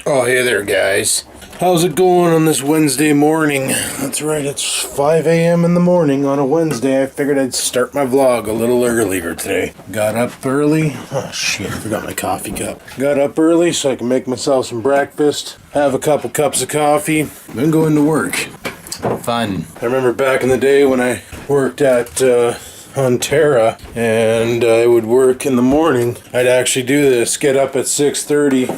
Oh, hey there, guys. How's it going on this Wednesday morning? That's right, it's 5 a.m. in the morning on a Wednesday. I figured I'd start my vlog a little earlier today. Got up early. Oh, shit, I forgot my coffee cup. Got up early so I can make myself some breakfast, have a couple cups of coffee, then go into work. Fun. I remember back in the day when I worked at on Terra, and I would work in the morning. I'd actually do this, get up at 6:30,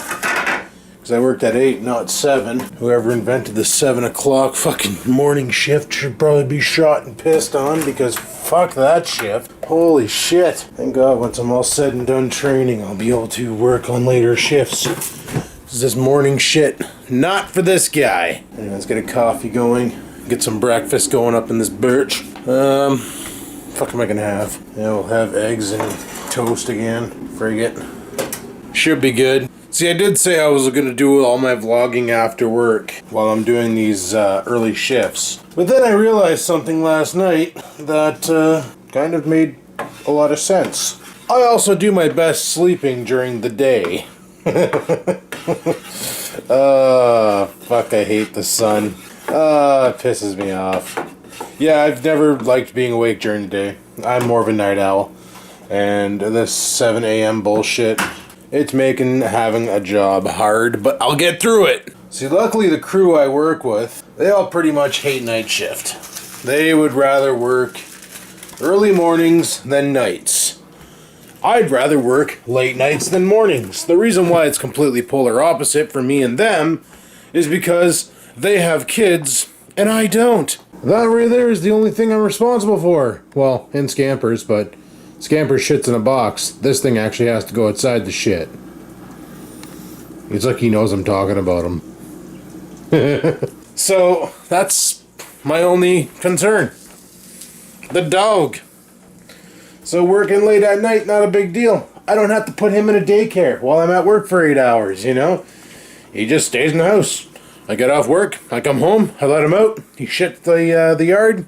because I worked at 8, not 7. Whoever invented the 7 o'clock fucking morning shift should probably be shot and pissed on, because fuck that shift. Holy shit. Thank God once I'm all said and done training, I'll be able to work on later shifts. This morning shit, not for this guy. Anyway, let's get a coffee going, get some breakfast going up in this birch. Fuck am I gonna have? Yeah, we'll have eggs and toast again. Frig it. Should be good. See, I did say I was gonna do all my vlogging after work while I'm doing these early shifts. But then I realized something last night that kind of made a lot of sense. I also do my best sleeping during the day. Fuck, I hate the sun. It pisses me off. Yeah, I've never liked being awake during the day. I'm more of a night owl. And this 7 a.m. bullshit, it's making having a job hard, but I'll get through it. See, luckily the crew I work with, they all pretty much hate night shift. They would rather work early mornings than nights. I'd rather work late nights than mornings. The reason why it's completely polar opposite for me and them is because they have kids and I don't. That right there is the only thing I'm responsible for. Well, and Scampers, but Scampers shits in a box. This thing actually has to go outside the shit. It's like he knows I'm talking about him. So, that's my only concern. The dog. So working late at night, not a big deal. I don't have to put him in a daycare while I'm at work for 8 hours, you know? He just stays in the house. I get off work, I come home, I let him out, he shit the yard.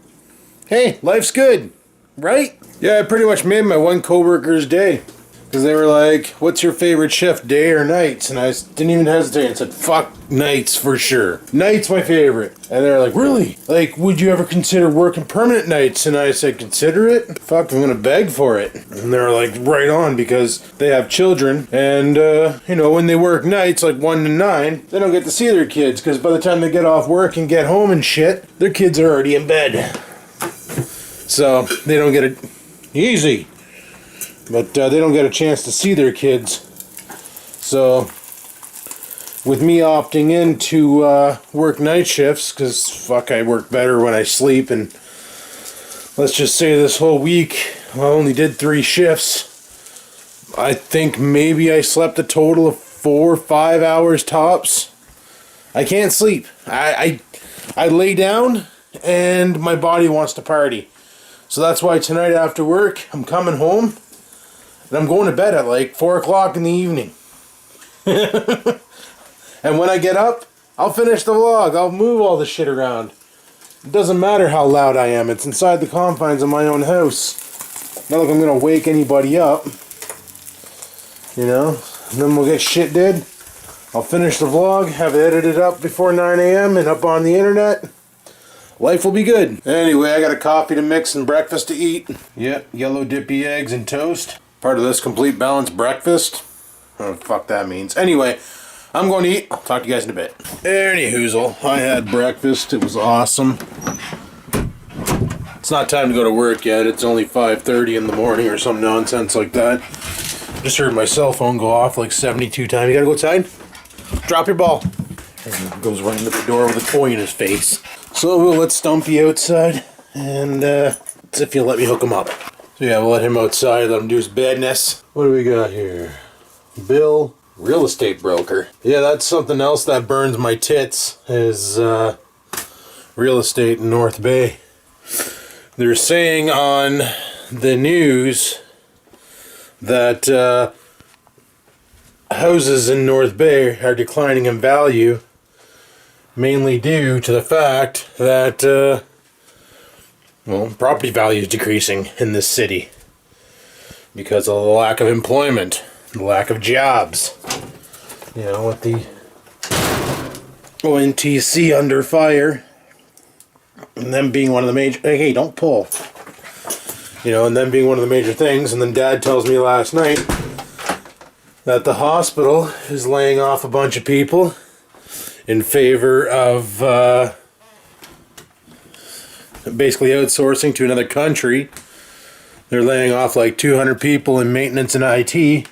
Hey, life's good, right? Yeah, I pretty much made my one coworker's day. Because they were like, what's your favorite shift, day or nights? And I didn't even hesitate and said, fuck nights for sure. Nights my favorite. And they were like, really? Like, would you ever consider working permanent nights? And I said, consider it? Fuck, I'm gonna beg for it. And they were like, right on, because they have children. And, you know, when they work nights, like 1 to 9, they don't get to see their kids. Because by the time they get off work and get home and shit, their kids are already in bed. So, they don't get it easy. But they don't get a chance to see their kids. So, with me opting in to work night shifts, because fuck, I work better when I sleep, and let's just say this whole week I only did 3 shifts. I think maybe I slept a total of 4 or 5 hours tops. I can't sleep. I lay down and my body wants to party. So that's why tonight after work I'm coming home. And I'm going to bed at like 4 o'clock in the evening. And when I get up, I'll finish the vlog. I'll move all the shit around. It doesn't matter how loud I am. It's inside the confines of my own house. Not like I'm going to wake anybody up. You know? And then we'll get shit did. I'll finish the vlog, have it edited up before 9 a.m. and up on the internet. Life will be good. Anyway, I got a coffee to mix and breakfast to eat. Yep, yellow dippy eggs and toast. Part of this complete balanced breakfast. Oh, fuck that means. Anyway, I'm going to eat. I'll talk to you guys in a bit. Anyhoozle, I had breakfast. It was awesome. It's not time to go to work yet. It's only 5:30 in the morning or some nonsense like that. Just heard my cell phone go off like 72 times. You gotta go outside? Drop your ball. And goes right into the door with a toy in his face. So we'll let Stumpy outside. And see if he'll let me hook him up. So yeah, we'll let him outside, let him do his badness. What do we got here? Bill, real estate broker. Yeah, that's something else that burns my tits, is real estate in North Bay. They're saying on the news that houses in North Bay are declining in value, mainly due to the fact that well, property value is decreasing in this city because of the lack of employment, the lack of jobs. You know, with the ONTC under fire. And them being one of the major... Hey, don't pull. You know, and them being one of the major things. And then Dad tells me last night that the hospital is laying off a bunch of people in favor of basically outsourcing to another country. They're laying off like 200 people in maintenance and IT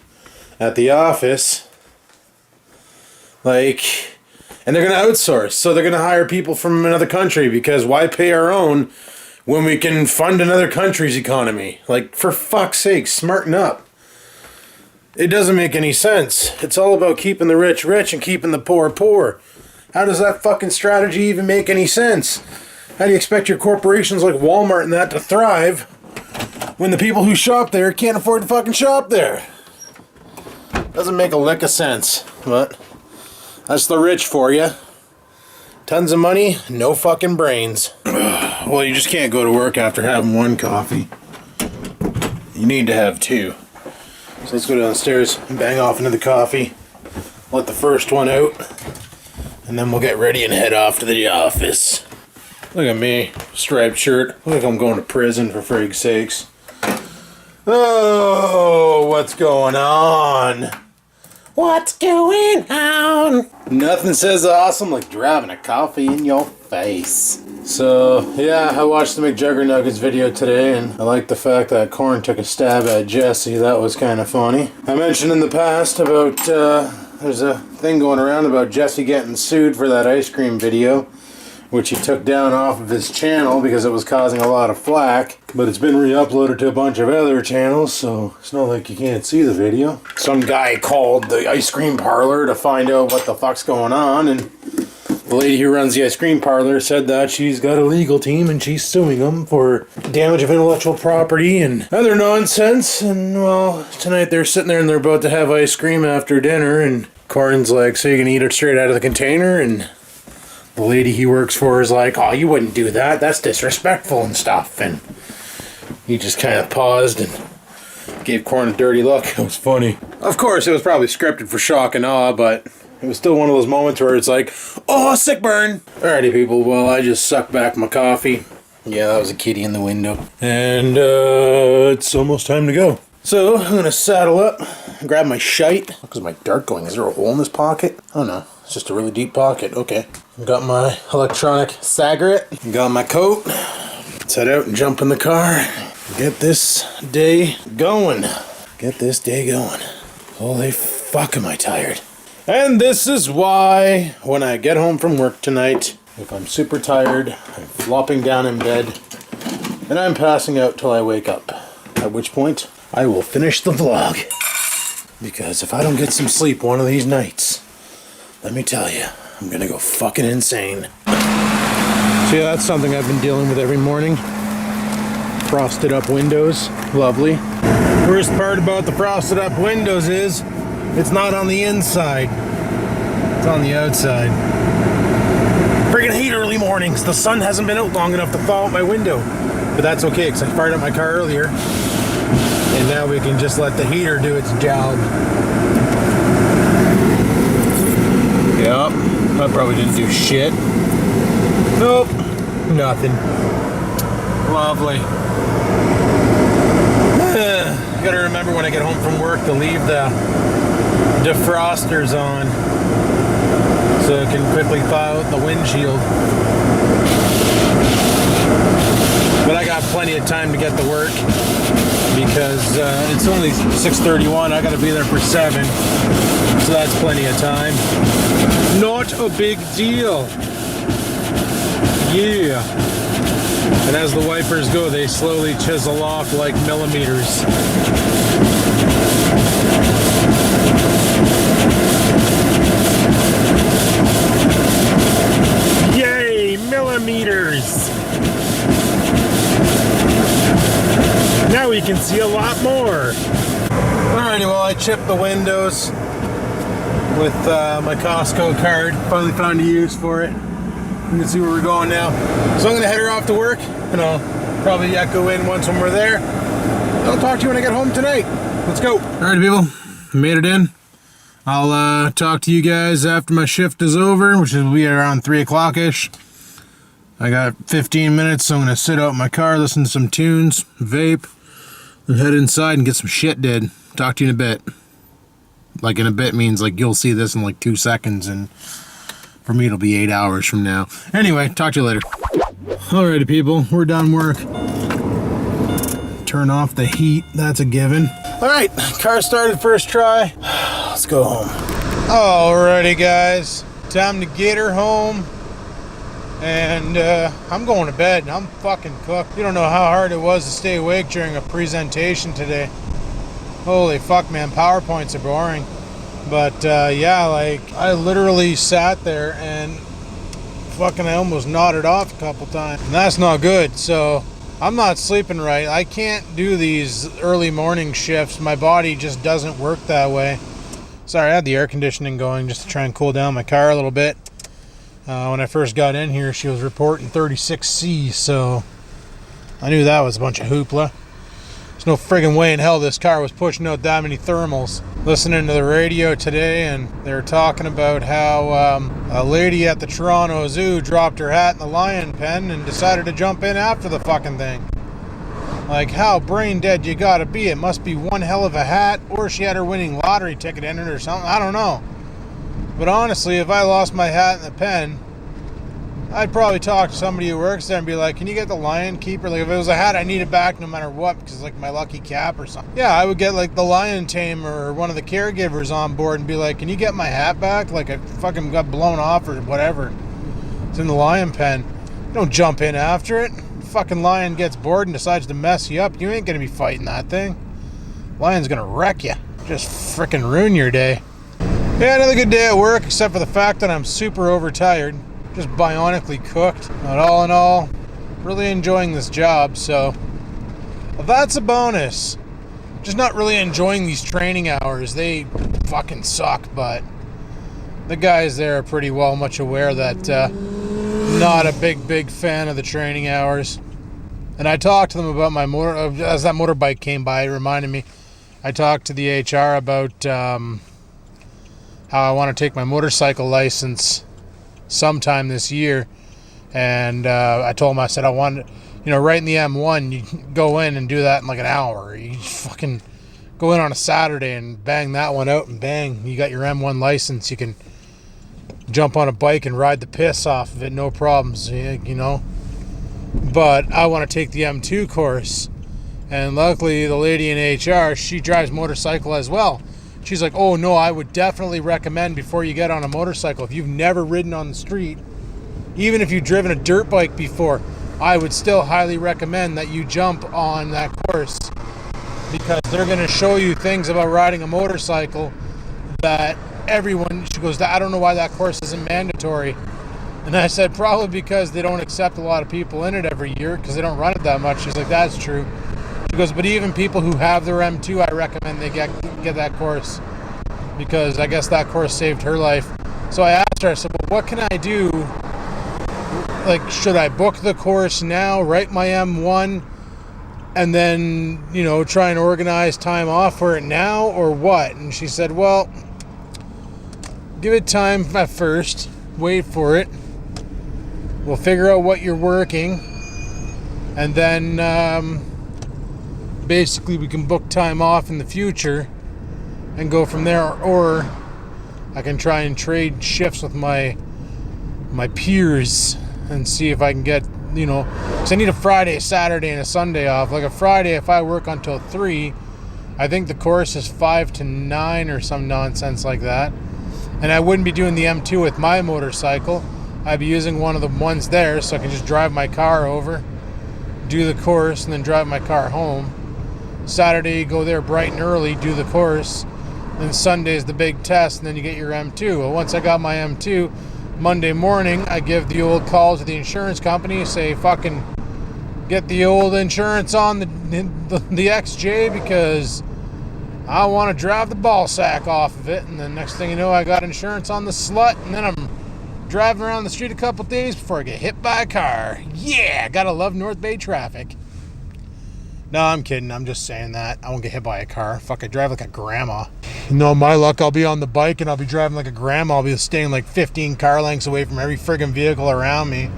at the office. Like, and they're going to outsource. So they're going to hire people from another country, because why pay our own when we can fund another country's economy? Like, for fuck's sake, smarten up. It doesn't make any sense. It's all about keeping the rich rich and keeping the poor poor. How does that fucking strategy even make any sense? How do you expect your corporations like Walmart and that to thrive when the people who shop there can't afford to fucking shop there? Doesn't make a lick of sense, but that's the rich for you. Tons of money, no fucking brains. Well, you just can't go to work after having one coffee. You need to have two. So let's go downstairs and bang off into the coffee. Let the first one out. And then we'll get ready and head off to the office. Look at me, striped shirt. Look like I'm going to prison, for frig's sakes. Oh, what's going on? What's going on? Nothing says awesome like driving a coffee in your face. So, yeah, I watched the McJuggernuggets video today, and I like the fact that Corn took a stab at Jesse. That was kind of funny. I mentioned in the past about, there's a thing going around about Jesse getting sued for that ice cream video, which he took down off of his channel because it was causing a lot of flack. But it's been re-uploaded to a bunch of other channels, so it's not like you can't see the video. Some guy called the ice cream parlor to find out what the fuck's going on, and the lady who runs the ice cream parlor said that she's got a legal team and she's suing them for damage of intellectual property and other nonsense. And, well, tonight they're sitting there and they're about to have ice cream after dinner, and Corn's like, so you can eat it straight out of the container? And the lady he works for is like, oh, you wouldn't do that. That's disrespectful and stuff. And he just kind of paused and gave Corn a dirty look. It was funny. Of course, it was probably scripted for shock and awe, but it was still one of those moments where it's like, oh, sick burn. Alrighty, people. Well, I just sucked back my coffee. Yeah, that was a kitty in the window. And it's almost time to go. So I'm going to saddle up, grab my shite. Look, is my dart going? Is there a hole in this pocket? Oh, no. It's just a really deep pocket. Okay. Got my electronic cigarette. Got my coat. Let's head out and jump in the car. Get this day going. Get this day going. Holy fuck, am I tired. And this is why, when I get home from work tonight, if I'm super tired, I'm flopping down in bed, and I'm passing out till I wake up. At which point, I will finish the vlog. Because if I don't get some sleep one of these nights, let me tell you, I'm gonna go fucking insane. So yeah, that's something I've been dealing with every morning. Frosted up windows, lovely. Worst part about the frosted up windows is, it's not on the inside, it's on the outside. Friggin' hate early mornings. The sun hasn't been out long enough to thaw out my window. But that's okay, because I fired up my car earlier. And now we can just let the heater do its job. Yep, I probably didn't do shit. Nope, nothing. Lovely. Gotta remember when I get home from work to leave the defrosters on so it can quickly thaw out the windshield. But I got plenty of time to get to work because it's only 6:31. I gotta be there for 7, so that's plenty of time. Not a big deal. Yeah. And as the wipers go, they slowly chisel off like millimeters. Yay, millimeters! Now we can see a lot more. Alrighty, well, I chipped the windows with my Costco card. Finally found a use for it. You can see where we're going now. So I'm going to head her off to work, and I'll probably echo in once when we're there. I'll talk to you when I get home tonight. Let's go. Alright, people. I made it in. I'll talk to you guys after my shift is over, which will be around 3 o'clock-ish. I got 15 minutes, so I'm going to sit out in my car, listen to some tunes, vape, and head inside and get some shit did. Talk to you in a bit. Like, in a bit means, like, you'll see this in, like, 2 seconds, and for me, it'll be 8 hours from now. Anyway, talk to you later. Alrighty, people, we're done work. Turn off the heat, that's a given. Alright, car started first try. Let's go home. Alrighty, guys, time to get her home. And I'm going to bed. I'm fucking cooked. You don't know how hard it was to stay awake during a presentation today. Holy fuck, man, PowerPoints are boring. But yeah, like, I literally sat there and fucking I almost nodded off a couple times. And that's not good. So I'm not sleeping right. I can't do these early morning shifts. My body just doesn't work that way. Sorry, I had the air conditioning going just to try and cool down my car a little bit. When I first got in here, she was reporting 36C, so I knew that was a bunch of hoopla. There's no friggin' way in hell this car was pushing out that many thermals. Listening to the radio today, and they were talking about how a lady at the Toronto Zoo dropped her hat in the lion pen and decided to jump in after the fucking thing. Like, how brain dead you gotta be? It must be one hell of a hat, or she had her winning lottery ticket in it or something. I don't know. But honestly, if I lost my hat in the pen, I'd probably talk to somebody who works there and be like, can you get the lion keeper? Like, if it was a hat I needed back no matter what, because like my lucky cap or something. Yeah, I would get like the lion tamer or one of the caregivers on board and be like, can you get my hat back? Like, I fucking got blown off or whatever. It's in the lion pen. You don't jump in after it. The fucking lion gets bored and decides to mess you up. You ain't going to be fighting that thing. Lion's going to wreck you. Just freaking ruin your day. Yeah, another good day at work, except for the fact that I'm super overtired. Just bionically cooked. But all in all, really enjoying this job, so that's a bonus. Just not really enjoying these training hours. They fucking suck, but the guys there are pretty well much aware that not a big fan of the training hours. And I talked to them about my motor, as that motorbike came by, it reminded me. I talked to the HR about how I want to take my motorcycle license sometime this year, and I told him, I said, I want, right in the M1, you go in and do that in like an hour. You fucking go in on a Saturday and bang that one out, and bang, you got your M1 license. You can jump on a bike and ride the piss off of it, no problems, But I want to take the M2 course, and luckily the lady in HR, she drives motorcycle as well. She's like, oh no, I would definitely recommend before you get on a motorcycle, if you've never ridden on the street, even if you've driven a dirt bike before, I would still highly recommend that you jump on that course, because they're going to show you things about riding a motorcycle that everyone, she goes, I don't know why that course isn't mandatory. And I said, probably because they don't accept a lot of people in it every year, because they don't run it that much. She's like, that's true. She goes, but even people who have their M2, I recommend they get that course, because I guess that course saved her life. So I asked her, I said, well, what can I do? Like, should I book the course now, write my M1, and then, try and organize time off for it now, or what? And she said, well, give it time at first, wait for it. We'll figure out what you're working, and then basically we can book time off in the future and go from there, or I can try and trade shifts with my peers and see if I can get, because I need a Friday, Saturday, and a Sunday off. Like a Friday, if I work until 3, I think the course is 5 to 9 or some nonsense like that. And I wouldn't be doing the M2 with my motorcycle. I'd be using one of the ones there, so I can just drive my car over, do the course, and then drive my car home. Saturday, go there bright and early, do the course. Then Sunday's the big test, and then you get your M2. Well, once I got my M2, Monday morning, I give the old call to the insurance company, say, fucking get the old insurance on the XJ, because I want to drive the ball sack off of it. And then next thing you know, I got insurance on the slut, and then I'm driving around the street a couple days before I get hit by a car. Yeah, gotta love North Bay traffic. No, I'm kidding. I'm just saying that. I won't get hit by a car. Fuck, I drive like a grandma. No, my luck, I'll be on the bike and I'll be driving like a grandma. I'll be staying like 15 car lengths away from every friggin' vehicle around me.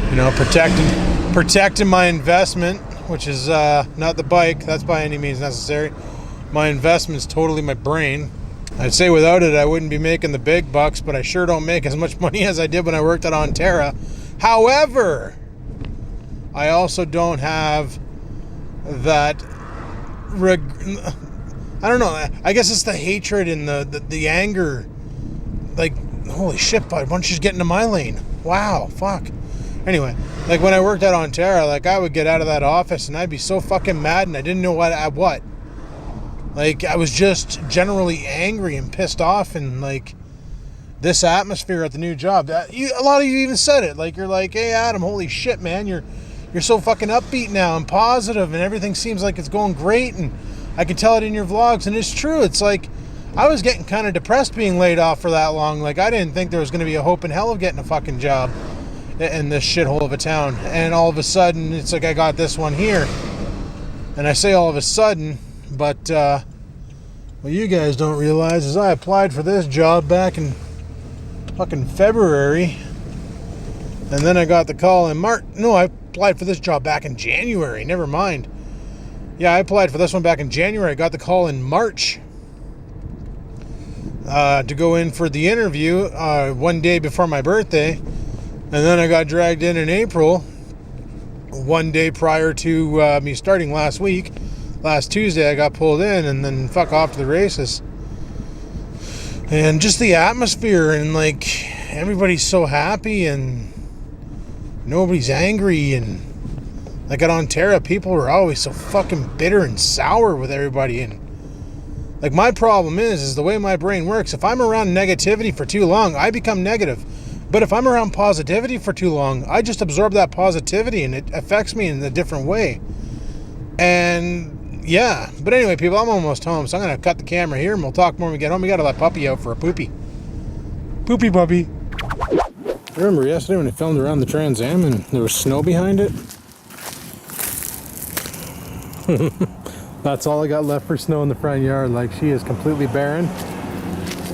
You know, protecting my investment, which is not the bike. That's by any means necessary. My investment is totally my brain. I'd say without it, I wouldn't be making the big bucks, but I sure don't make as much money as I did when I worked at Onterra. However, I also don't have that I don't know, I guess it's the hatred and the anger. Like, holy shit, bud, why don't you just get into my lane? Wow, fuck. Anyway, like when I worked at Onterra, like I would get out of that office and I'd be so fucking mad and I didn't know what. Like, I was just generally angry and pissed off, and like this atmosphere at the new job, a lot of you even said it. Like, you're like, hey Adam, holy shit, man, you're so fucking upbeat now and positive and everything seems like it's going great, and I can tell it in your vlogs. And it's true. It's like I was getting kind of depressed being laid off for that long. Like, I didn't think there was going to be a hope in hell of getting a fucking job in this shithole of a town. And all of a sudden, it's like I got this one here. And I say all of a sudden, but what you guys don't realize is I applied for this job back in fucking February. And then I got the call in March. No, I applied for this job back in January. Never mind. Yeah, I applied for this one back in January. I got the call in March to go in for the interview one day before my birthday. And then I got dragged in April, one day prior to me starting last week. Last Tuesday I got pulled in, and then fuck off to the races. And just the atmosphere, and like everybody's so happy and nobody's angry, and like at Onterra, people were always so fucking bitter and sour with everybody. And like my problem is the way my brain works. If I'm around negativity for too long, I become negative. But if I'm around positivity for too long, I just absorb that positivity and it affects me in a different way. And yeah, but anyway, people, I'm almost home, so I'm going to cut the camera here and we'll talk more when we get home. We got to let puppy out for a poopy. Poopy puppy. I remember yesterday when I filmed around the Trans Am and there was snow behind it. That's all I got left for snow in the front yard. Like, she is completely barren.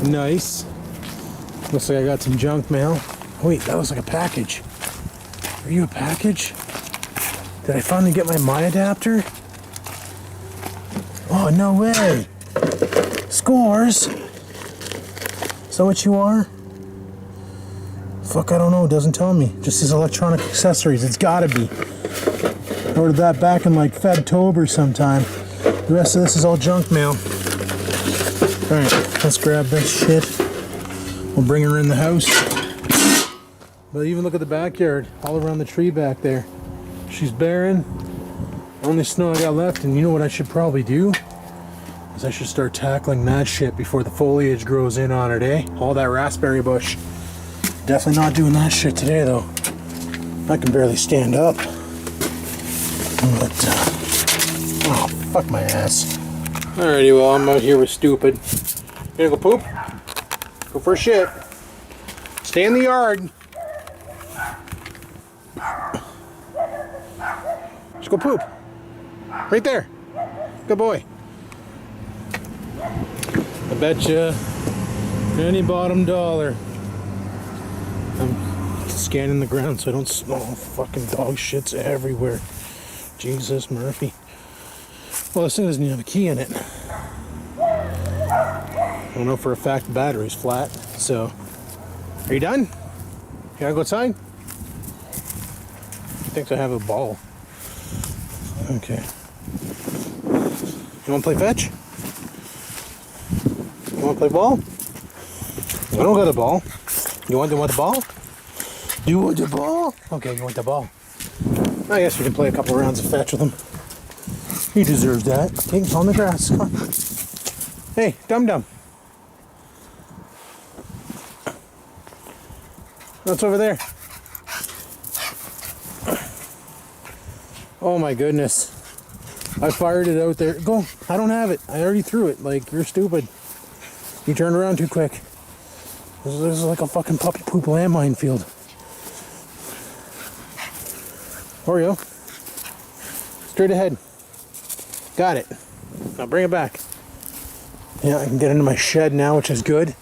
Nice. Looks like I got some junk mail. Wait, that was like a package. Are you a package? Did I finally get my adapter? Oh, no way. Scores. Is that what you are? Fuck, I don't know. It doesn't tell me. Just says electronic accessories. It's gotta be. I ordered that back in like Febtober sometime. The rest of this is all junk mail. Alright, let's grab this shit. We'll bring her in the house. But even look at the backyard. All around the tree back there. She's barren. Only snow I got left, and you know what I should probably do? Is I should start tackling that shit before the foliage grows in on it, eh? All that raspberry bush. Definitely not doing that shit today, though. I can barely stand up. But, oh, fuck my ass. Alrighty, well, I'm out here with stupid. You gonna go poop? Go for a shit. Stay in the yard. Just go poop. Right there. Good boy. I bet you any bottom dollar. I'm scanning the ground so I don't smell fucking dog shits everywhere. Jesus, Murphy. Well, this thing doesn't even have a key in it. I know for a fact the battery's flat, so. Are you done? You gotta go outside? He thinks I have a ball. Okay. You wanna play fetch? You wanna play ball? I don't got a ball. You want the ball? You want the ball? Okay, you want the ball. I guess we can play a couple rounds of fetch with him. He deserves that. Take him on the grass. Come on. Hey, dum-dum. What's over there? Oh my goodness. I fired it out there. Go. I don't have it. I already threw it. Like, you're stupid. You turned around too quick. This is like a fucking puppy poop landmine field. Oreo. Straight ahead. Got it. Now bring it back. Yeah, I can get into my shed now, which is good.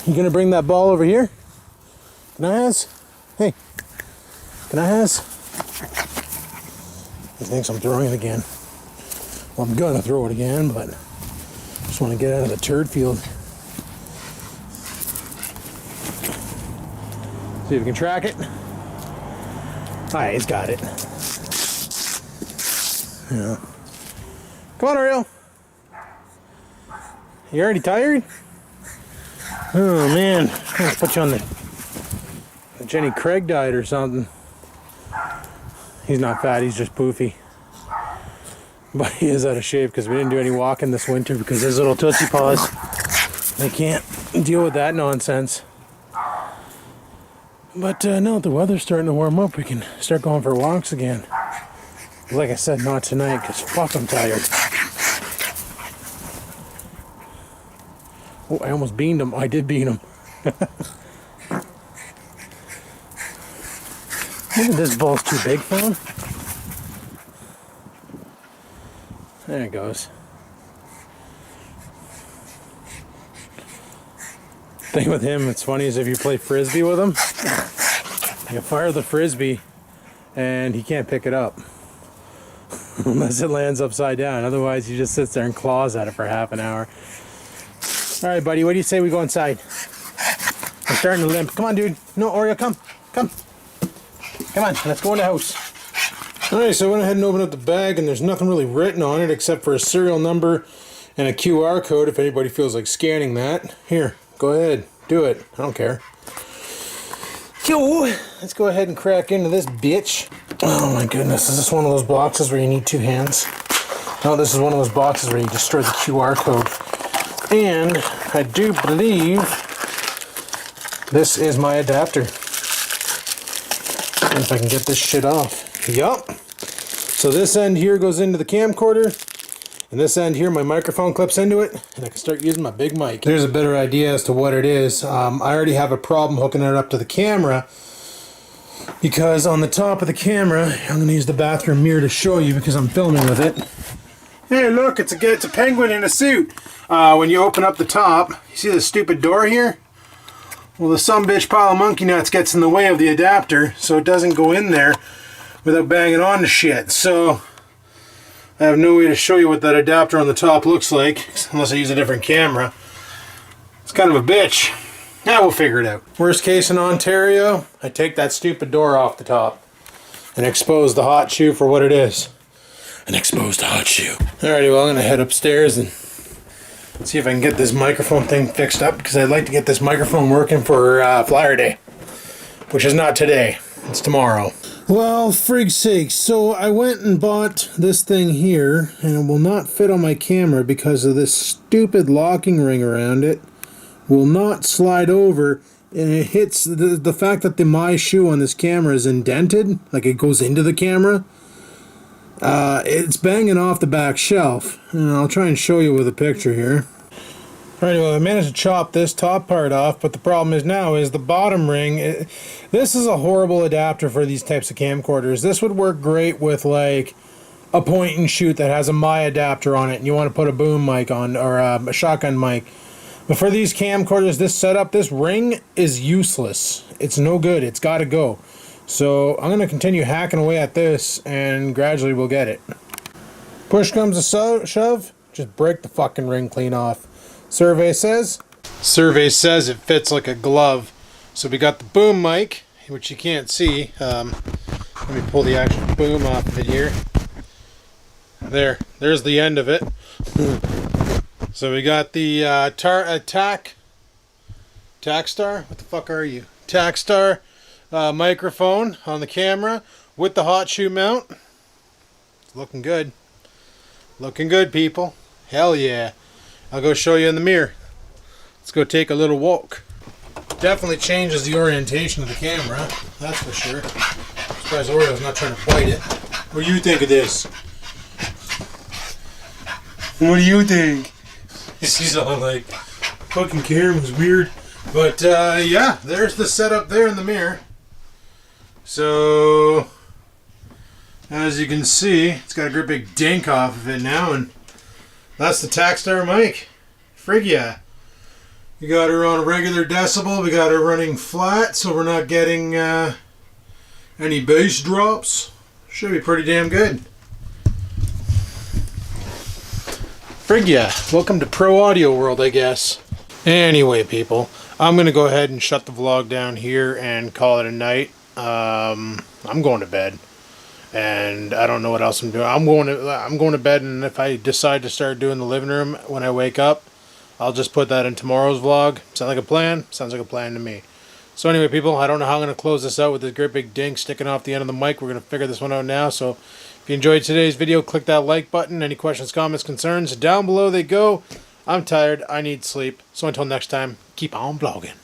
You gonna bring that ball over here? Can I has? Hey, can I has? He thinks I'm throwing it again. Well, I'm gonna throw it again, but I just want to get out of the turd field. See if we can track it. Alright, he's got it. Yeah. Come on, Ariel. You already tired? Oh man, I'll put you on the Jenny Craig diet or something. He's not fat, he's just poofy. But he is out of shape because we didn't do any walking this winter because his little tootsie paws, they can't deal with that nonsense. But no, the weather's starting to warm up. We can start going for walks again. Like I said, not tonight because fuck, I'm tired. Oh, I almost beaned him. I did bean him. Maybe this ball's too big for him. There it goes. Thing with him, it's funny, is if you play frisbee with him, you fire the frisbee and he can't pick it up unless it lands upside down. Otherwise, he just sits there and claws at it for half an hour. All right, buddy, what do you say we go inside? I'm starting to limp. Come on, dude. No, Oreo, come. Come. Come on, let's go in the house. All right, so I went ahead and opened up the bag, and there's nothing really written on it except for a serial number and a QR code if anybody feels like scanning that. Here, go ahead. Do it. I don't care. Yo, let's go ahead and crack into this bitch. Oh my goodness, is this one of those boxes where you need two hands? No, this is one of those boxes where you destroy the QR code. And I do believe this is my adapter. If I can get this shit off. Yup. So this end here goes into the camcorder, and this end here, my microphone clips into it, and I can start using my big mic. There's a better idea as to what it is. I already have a problem hooking it up to the camera, because on the top of the camera, I'm going to use the bathroom mirror to show you because I'm filming with it. Hey, look, it's a penguin in a suit. When you open up the top, you see this stupid door here? Well, the sumbitch pile of monkey nuts gets in the way of the adapter, so it doesn't go in there without banging on the shit. So I have no way to show you what that adapter on the top looks like, unless I use a different camera. It's kind of a bitch. Now we'll figure it out. Worst case in Ontario, I take that stupid door off the top and expose the hot shoe for what it is. An exposed hot shoe. Alrighty, well, I'm gonna head upstairs and see if I can get this microphone thing fixed up, because I'd like to get this microphone working for Flyer Day, which is not today, it's tomorrow. Well, frig's sake, so I went and bought this thing here, and it will not fit on my camera because of this stupid locking ring around it. Will not slide over, and it hits the fact that my shoe on this camera is indented, like it goes into the camera. It's banging off the back shelf, and I'll try and show you with a picture here. Alright, well, I managed to chop this top part off, but the problem is now is the bottom ring. This is a horrible adapter for these types of camcorders. This would work great with like a point and shoot that has a my adapter on it, and you want to put a boom mic on, or a shotgun mic. But for these camcorders, this setup, this ring is useless. It's no good. It's got to go. So I'm going to continue hacking away at this, and gradually we'll get it. Push comes to shove, just break the fucking ring clean off. Survey says it fits like a glove. So we got the boom mic, which you can't see. Let me pull the actual boom off of it here. There's the end of it. So we got the Takstar. What the fuck are you? Takstar microphone on the camera with the hot shoe mount. It's looking good. Looking good, people. Hell yeah. I'll go show you in the mirror. Let's go take a little walk. Definitely changes the orientation of the camera, that's for sure. I'm surprised Oreo's not trying to bite it. What do you think of this? What do you think? He's all like, fucking camera's weird. But yeah, there's the setup there in the mirror. So As you can see, it's got a great big dink off of it now, and that's the Takstar mic. Frig yeah. We got her on a regular decibel. We got her running flat, so we're not getting any bass drops. Should be pretty damn good. Frig yeah. Welcome to Pro Audio World, I guess. Anyway, people, I'm going to go ahead and shut the vlog down here and call it a night. I'm going to bed. And I don't know what else I'm doing. I'm going to bed, and if I decide to start doing the living room when I wake up, I'll just put that in tomorrow's vlog. Sound like a plan? Sounds like a plan to me. So anyway, people, I don't know how I'm going to close this out with this great big dink sticking off the end of the mic. We're going to figure this one out now. So if you enjoyed today's video, click that like button. Any questions, comments, concerns, down below they go. I'm tired. I need sleep. So until next time, keep on vlogging.